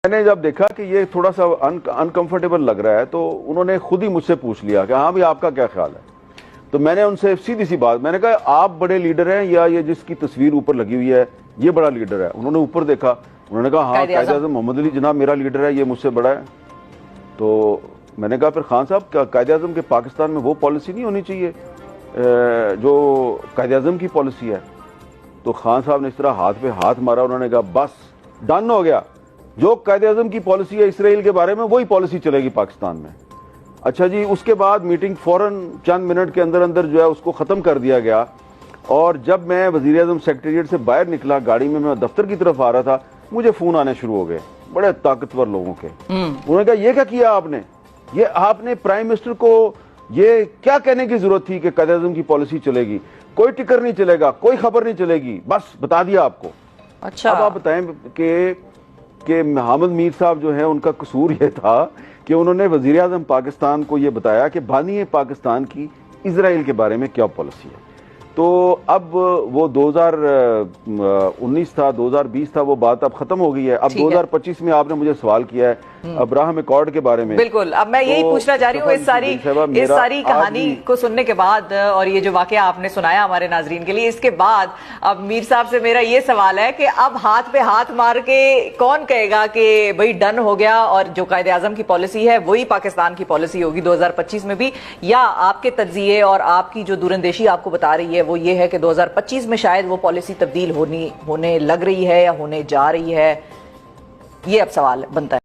میں نے جب دیکھا کہ یہ تھوڑا سا انکمفرٹیبل لگ رہا ہے تو انہوں نے خود ہی مجھ سے پوچھ لیا کہ ہاں بھی آپ کا کیا خیال ہے. تو میں نے ان سے سیدھی سی بات میں نے کہا آپ بڑے لیڈر ہیں یا یہ جس کی تصویر اوپر لگی ہوئی ہے یہ بڑا لیڈر ہے؟ انہوں نے اوپر دیکھا, انہوں نے کہا ہاں قائد اعظم محمد علی جناح میرا لیڈر ہے, یہ مجھ سے بڑا ہے. تو میں نے کہا پھر خان صاحب قائد اعظم کے پاکستان میں وہ پالیسی نہیں ہونی چاہیے جو قائد اعظم کی پالیسی ہے؟ تو خان صاحب نے اس طرح ہاتھ پہ ہاتھ مارا, انہوں نے کہا بس ڈن ہو گیا, جو قائد اعظم کی پالیسی ہے اسرائیل کے بارے میں وہی پالیسی چلے گی پاکستان میں. اچھا جی, اس کے بعد میٹنگ فوراً چند منٹ کے اندر اندر جو ہے اس کو ختم کر دیا گیا. اور جب میں وزیر اعظم سیکریٹریٹ سے باہر نکلا گاڑی میں دفتر کی طرف آ رہا تھا, مجھے فون آنے شروع ہو گئے بڑے طاقتور لوگوں کے. انہوں نے کہا یہ کیا کیا آپ نے, یہ آپ نے پرائم منسٹر کو یہ کیا کہنے کی ضرورت تھی کہ قائد اعظم کی پالیسی چلے گی, کوئی ٹکر نہیں چلے گا, کوئی خبر نہیں چلے گی, بس بتا دیا آپ کو. اچھا اب آپ بتائیں کہ محمد میر صاحب جو ہیں ان کا قصور یہ تھا کہ انہوں نے وزیر اعظم پاکستان کو یہ بتایا کہ بانی پاکستان کی اسرائیل کے بارے میں کیا پالیسی ہے. تو اب وہ 2019 تھا 2020 تھا, وہ بات اب ختم ہو گئی ہے. اب 2025 میں آپ نے مجھے سوال کیا ہے ابراہم ایکارڈ کے بارے میں. بالکل, اب میں یہی پوچھنا چاہ رہی ہوں اس ساری کہانی کو سننے کے بعد اور یہ جو واقعہ آپ نے سنایا ہمارے ناظرین کے لیے, اس کے بعد اب میر صاحب سے میرا یہ سوال ہے کہ اب ہاتھ پہ ہاتھ مار کے کون کہے گا کہ بھئی ڈن ہو گیا اور جو قائد اعظم کی پالیسی ہے وہی پاکستان کی پالیسی ہوگی 2025 میں بھی, یا آپ کے تجزیے اور آپ کی جو دوراندیشی آپ کو بتا رہی ہے وہ یہ ہے کہ 2025 میں شاید وہ پالیسی تبدیل ہونے لگ رہی ہے یا ہونے جا رہی ہے؟ یہ اب سوال بنتا ہے.